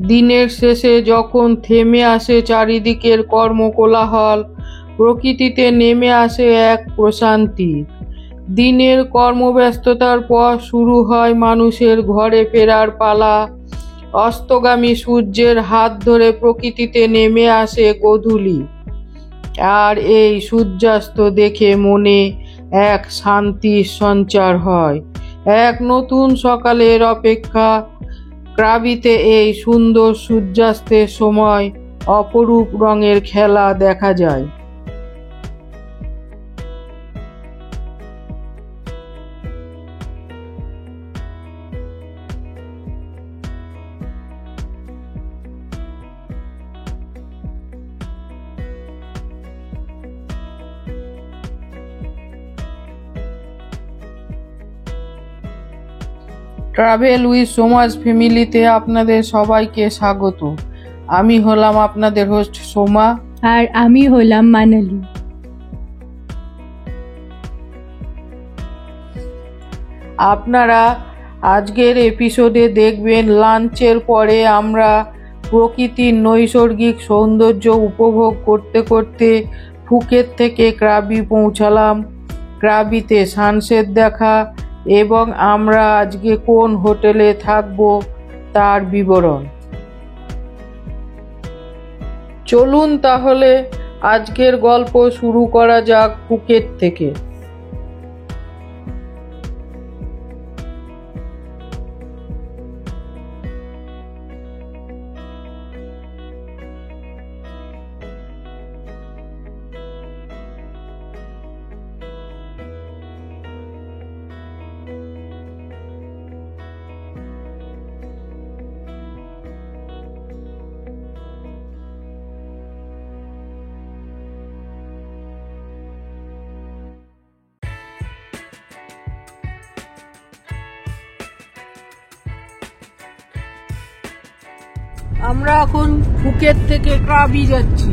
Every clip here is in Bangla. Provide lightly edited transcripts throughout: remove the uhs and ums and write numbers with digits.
দিনের শেষে যখন থেমে আসে চারিদিকের কর্মকোলাহল, প্রকৃতিতে নেমে আসে এক প্রশান্তি। দিনের কর্মব্যস্ততার পর শুরু হয় মানুষের ঘরে ফেরার পালা। অস্তগামী সূর্যের হাত ধরে প্রকৃতিতে নেমে আসে গোধূলি, আর এই সূর্যাস্ত দেখে মনে এক শান্তির সঞ্চার হয়। এক নতুন সকালের অপেক্ষা। ক্রাবিতে এই সুন্দর সূর্যাস্তের সময় অপরূপ রঙের খেলা দেখা যায়। ট্রাভেল উইথ সোমাস ফ্যামিলিতে আপনাদের সবাইকে স্বাগত। আমি হলাম আপনাদের হোস্ট সোমা, আর আমি হলাম মানালি। আপনারা আজকের এপিসোডে দেখবেন লাঞ্চের পরে আমরা প্রকৃতির নৈসর্গিক সৌন্দর্য উপভোগ করতে করতে ফুকেট থেকে ক্রাবি পৌঁছালাম। ক্রাবিতে সানসেট দেখা এবং আমরা আজকে কোন হোটেলে থাকব তার বিবরণ। চলুন তাহলে আজকের গল্প শুরু করা যাক ফুকেট থেকে। আমরা এখন ফুকেট থেকে ক্রাবি যাচ্ছি।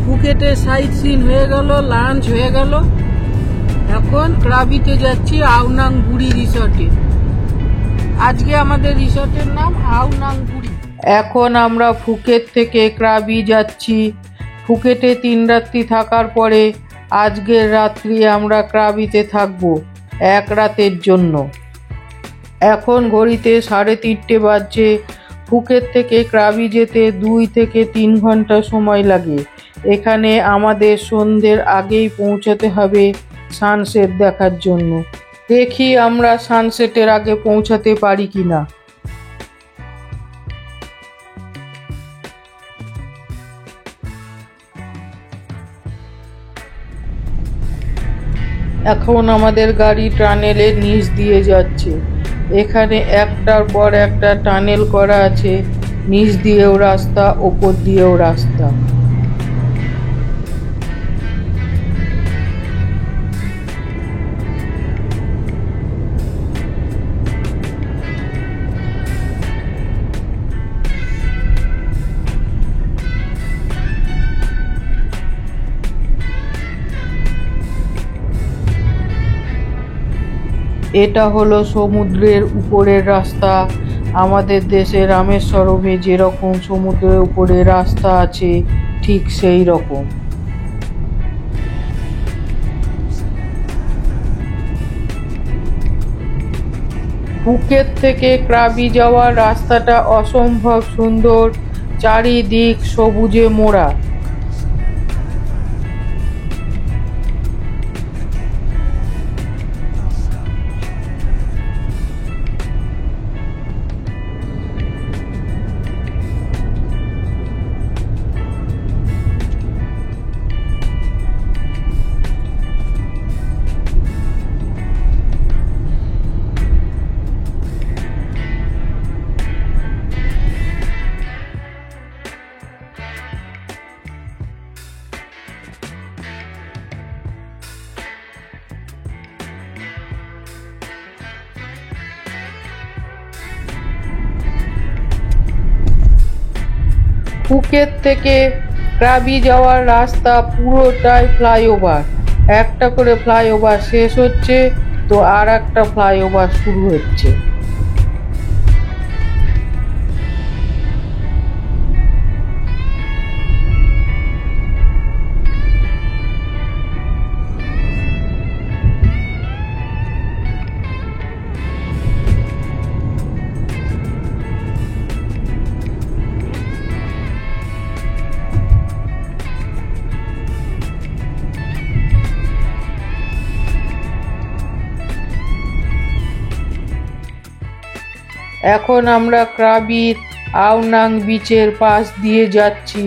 ফুকেটে সাইট সিন হয়ে গেল, লাঞ্চ হয়ে গেল, এখন ক্রাবিতে যাচ্ছি আউনাং বুড়ি রিসর্টে। আজকে আমাদের রিসর্টের নাম আউনাং বুড়ি। এখন আমরা ফুকেট থেকে ক্রাবি যাচ্ছি। ফুকেটে 3 রাত্রি থাকার পরে আজকের রাত্রি আমরা ক্রাবিতে থাকব 1 রাতের জন্য। এখন ঘড়িতে 3:30 বাজছে। ফুকেট থেকে ক্রাবি যেতে 2 থেকে 3 ঘন্টা সময় লাগে। এখানে আমাদের সন্ধ্যের আগেই পৌঁছাতে হবে সানসেট দেখার জন্য। দেখি আমরা সানসেটের আগে পৌঁছাতে পারি কিনা। এখন আমাদের গাড়ি টানেলের নিচ দিয়ে যাচ্ছে। এখানে একটার পর একটা টানেল করা আছে, নিচ দিয়েও রাস্তা, ওপর দিয়েও রাস্তা। এটা হলো সমুদ্রের উপরের রাস্তা। আমাদের দেশে রামেশ্বরমে যেরকম সমুদ্রের উপরে রাস্তা আছে ঠিক সেই রকম। ফুকেট থেকে ক্রাবি যাওয়ার রাস্তাটা অসম্ভব সুন্দর, চারিদিক সবুজে মোড়া। ফুকেট থেকে ক্রাবি যাওয়ার রাস্তা পুরোটাই ফ্লাইওভার। একটা করে ফ্লাইওভার শেষ হচ্ছে তো আর একটা ফ্লাইওভার শুরু হচ্ছে। এখন আমরা ক্রাবির আউনাং বিচের পাশ দিয়ে যাচ্ছি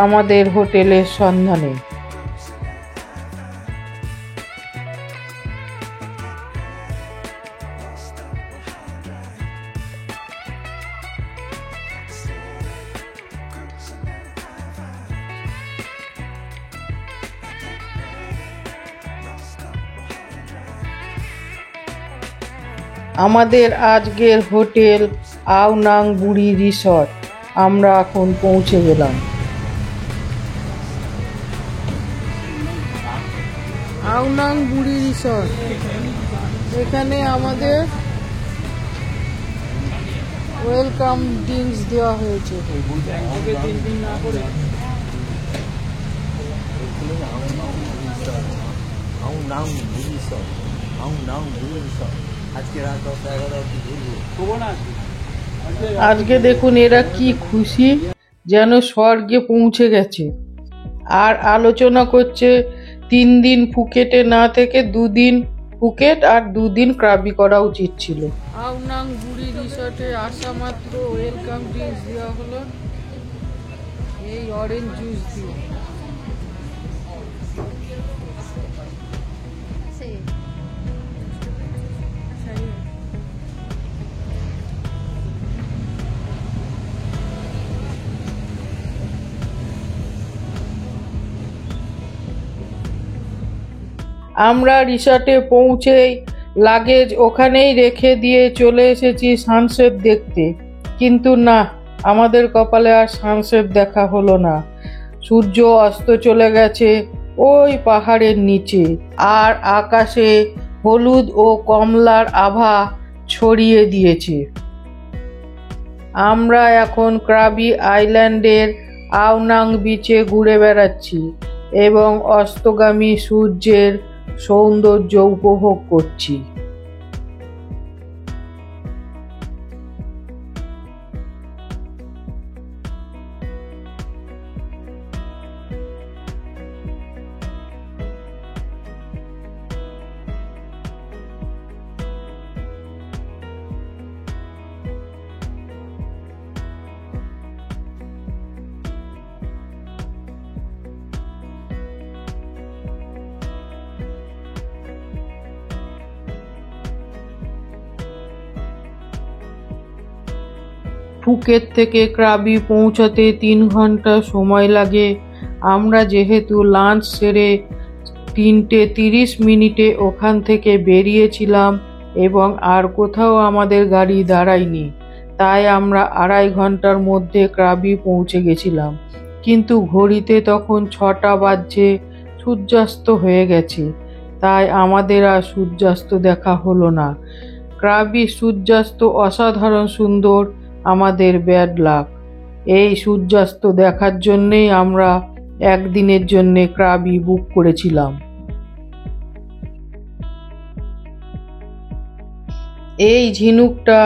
আমাদের হোটেলের সন্ধানে। আমাদের আজকের হোটেল আউনাং বুড়ি রিসর্ট। আমরা এখন পৌঁছে গেলাম। আউনাং বুড়ি রিসর্ট, এখানে আমাদের ওয়েলকাম ড্রিঙ্কস দেওয়া হয়েছে। আজকে দেখুন এরা কি খুশি, যেন স্বর্গে পৌঁছে গেছে। আর আলোচনা করছে 3 দিন ফুকেটে না থেকে 2 দিন ফুকেট আর 2 দিন ক্রাবি করা উচিত ছিল। আউনাং বুড়ি রিসর্টে আসা মাত্র ওয়েলকাম ড্রিঙ্কস দেওয়া হলো, এই অরেঞ্জ জুস দিয়ে। আমরা রিসর্টে পৌঁছেই লাগেজ ওখানেই রেখে দিয়ে চলে এসেছি সানসেট দেখতে, কিন্তু না, আমাদের কপালে আর সানসেট দেখা হলো না। সূর্য অস্ত চলে গেছে ওই পাহাড়ের নিচে, আর আকাশে হলুদ ও কমলার আভা ছড়িয়ে দিয়েছে। আমরা এখন ক্রাবি আইল্যান্ডের আউনাং বিচে ঘুরে বেড়াচ্ছি এবং অস্তগামী সূর্যের সৌন্দর্য উপভোগ করছি। ফুকেট থেকে ক্রাবি পৌঁছাতে 3 ঘন্টা সময় লাগে। আমরা যেহেতু লাঞ্চ সেরে 3:30 মিনিটে ওখান থেকে বেরিয়েছিলাম এবং আর কোথাও আমাদের গাড়ি দাঁড়ায়নি, তাই আমরা 2.5 ঘন্টার মধ্যে ক্রাবি পৌঁছে গেছিলাম। কিন্তু ঘড়িতে তখন 6টা বাজছে, সূর্যাস্ত হয়ে গেছে, তাই আমাদের আর সূর্যাস্ত দেখা হলো না। ক্রাবি সূর্যাস্ত অসাধারণ সুন্দর, আমাদের ব্যাড লাক। এই সূর্যাস্ত দেখার জন্যেই আমরা একদিনের জন্যে ক্রাবি বুক করেছিলাম। এই ঝিনুকটা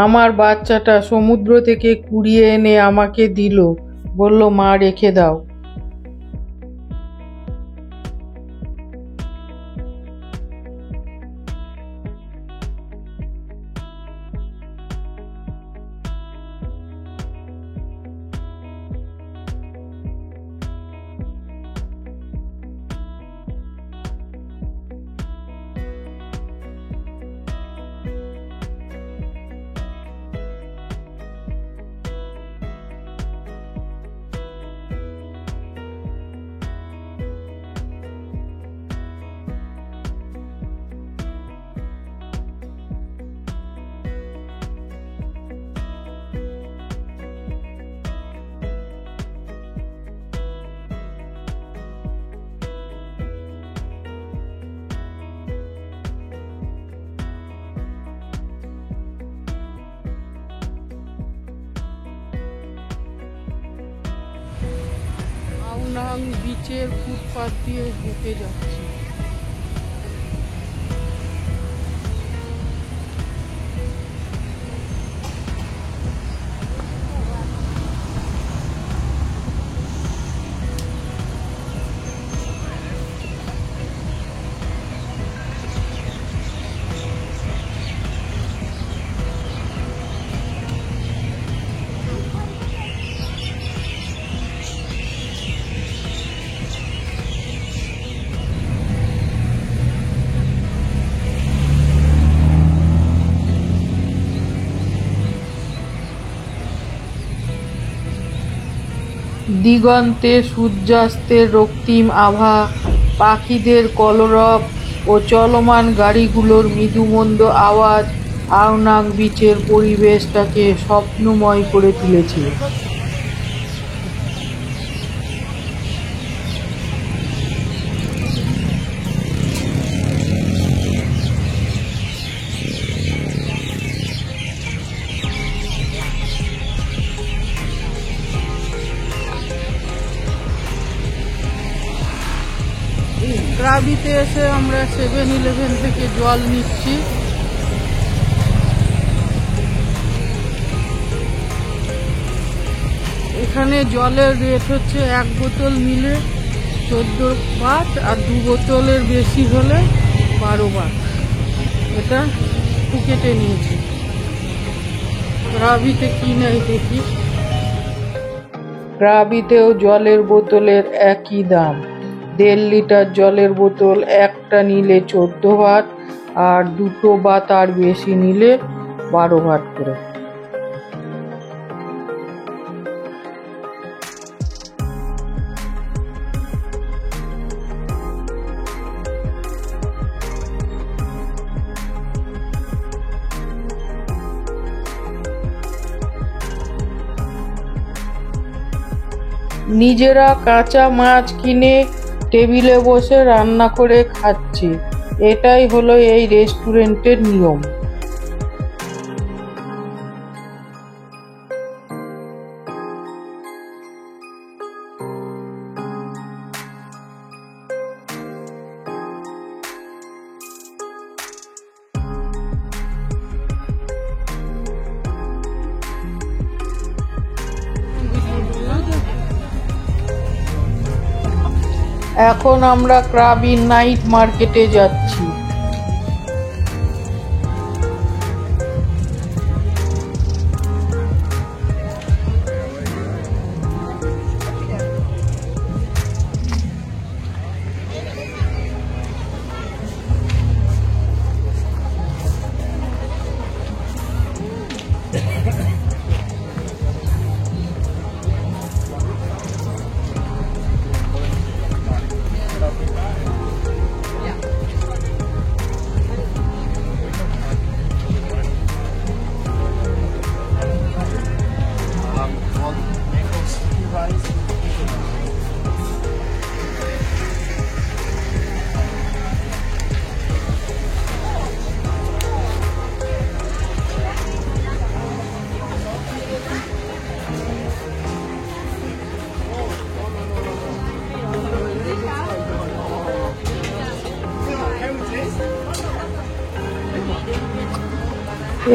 আমার বাচ্চাটা সমুদ্র থেকে কুড়িয়ে এনে আমাকে দিল, বলল মা রেখে দাও। আউনাং বিচের ফুটপাত দিয়ে হেঁটে যাচ্ছি। দিগন্তে সূর্যাস্তের রক্তিম আভা, পাখিদের কলরব ও চলমান গাড়িগুলোর মৃদুমন্দ আওয়াজ আওনাং বিচের পরিবেশটাকে স্বপ্নময় করে তুলেছে। ক্রাবিতে এসে আমরা 7-Eleven থেকে জল নিচ্ছি। এখানে জলের রেট হচ্ছে 1 বোতল নিলে 14 বাট আর 2 বোতলের বেশি হলে 12 বাট। এটা ফুকেটে নিয়েছি। ক্রাবিতে কি নাই দেখি। ক্রাবিতেও জলের বোতলের একই দাম। 1.5 লিটার জলের বোতল একটা নিলে 14 বাট আর 2 বা তার বেশি নিলে 12 বাট করে। নিজেরা কাঁচা মাছ কিনে টেবিলে বসে রান্না করে খাচ্ছে। এটাই হলো এই রেস্টুরেন্টের নিয়ম। এখন আমরা ক্রাবি নাইট মার্কেটে যাচ্ছি।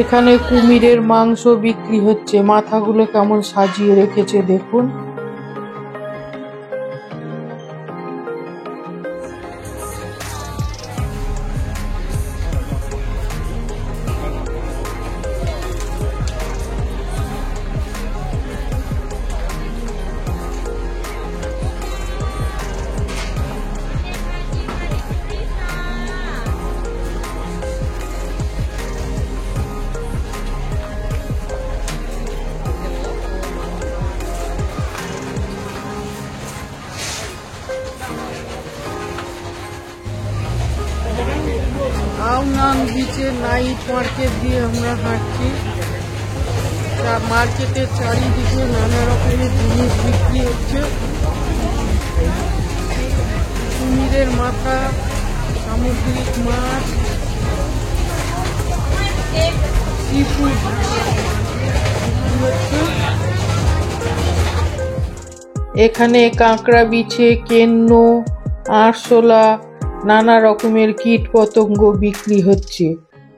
এখানে কুমিরের মাংস বিক্রি হচ্ছে। মাথাগুলো কেমন সাজিয়ে রেখেছে দেখুন। আওনাং বিচে নাইট মার্কেট দিয়ে আমরা হাঁটছি। মার্কেটের চারিদিকে নানা রকমের জিনিস বিক্রি হচ্ছে। কুমিরের মাথা, সামুদ্রিক মাছ, সিফুড এখানে কাঁকড়া বিছে, কেন্ন, আরশোলা, নানা রকমের কীট পতঙ্গ বিক্রি হচ্ছে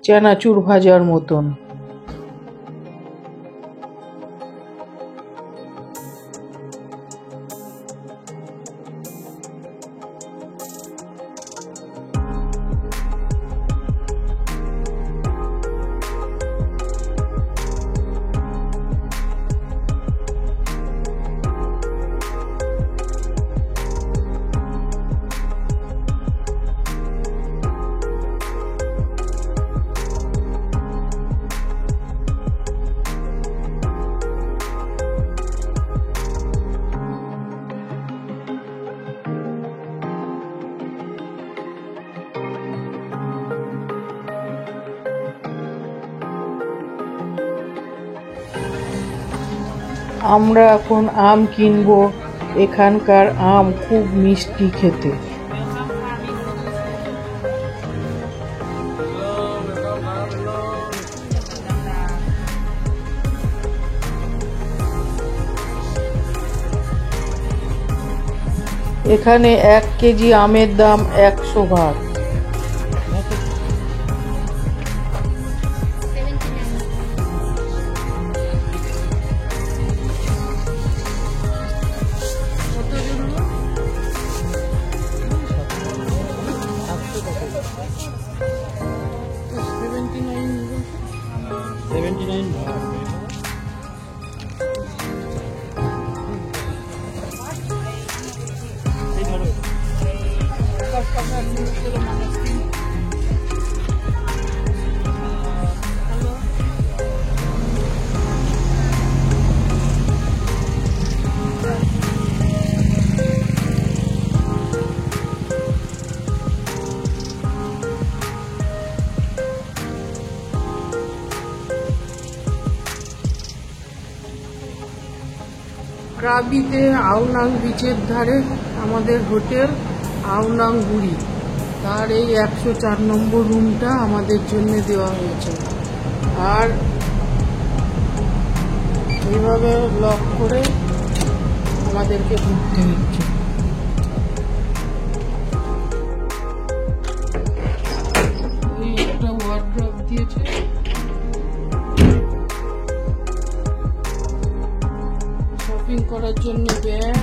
চানাচুর ভাজার মতন। আমরা এখন আম কিনবো। এখানকার আম খুব মিষ্টি খেতে। এখানে 1 কেজি আমের দাম 100 ভাগ। ক্রাবিতে আউনাং বিচের ধারে আমাদের হোটেল আউনাং গুড়ি, তার এই 104 নম্বর রুমটা আমাদের জন্য দেওয়া হয়েছে। আর এইভাবে লক করে আমাদেরকে ঢুকতে হচ্ছে। এই একটা ওয়ার্ড্রপ দিয়েছে, শপিং করার জন্য ব্যাগ,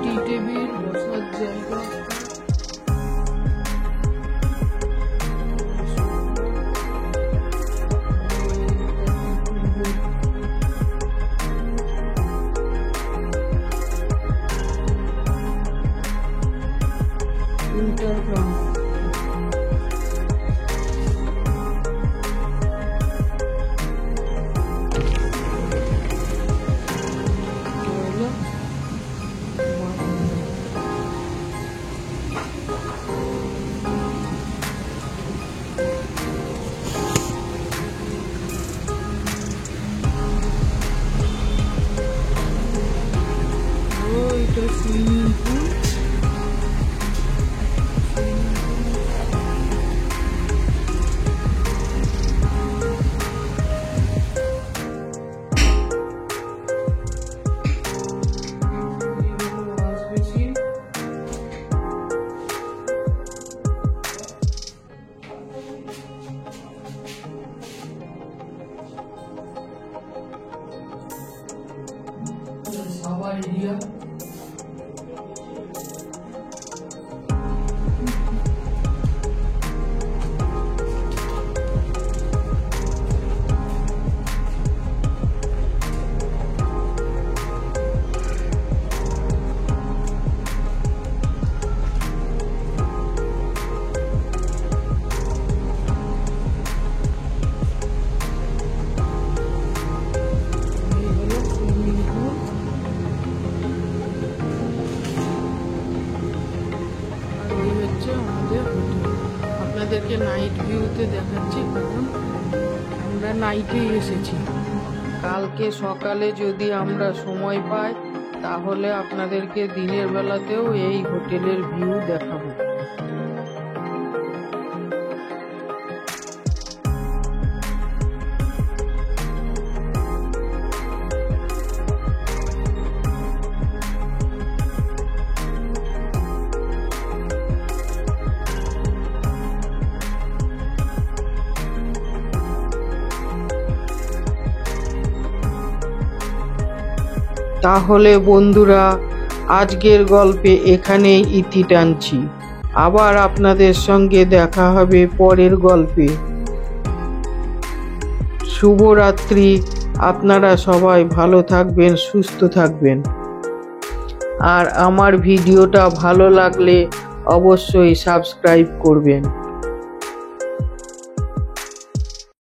টি টেবিল, বসার জায়গা, ইন্টারগ্রাম, এটা সুইমিং পুল, সাবার এরিয়া, আপনাদেরকে নাইট ভিউতে দেখাচ্ছি, কারণ আমরা নাইটে এসেছি। কালকে সকালে যদি আমরা সময় পাই তাহলে আপনাদেরকে দিনের বেলাতেও এই হোটেলের ভিউ দেখাবো। তাহলে বন্ধুরা, আজকের গল্পে এখানেই ইতি টানছি। আবার আপনাদের সঙ্গে দেখা হবে পরের গল্পে। শুভরাত্রি। আপনারা সবাই ভালো থাকবেন, সুস্থ থাকবেন। আর আমার ভিডিওটা ভালো লাগলে অবশ্যই সাবস্ক্রাইব করবেন।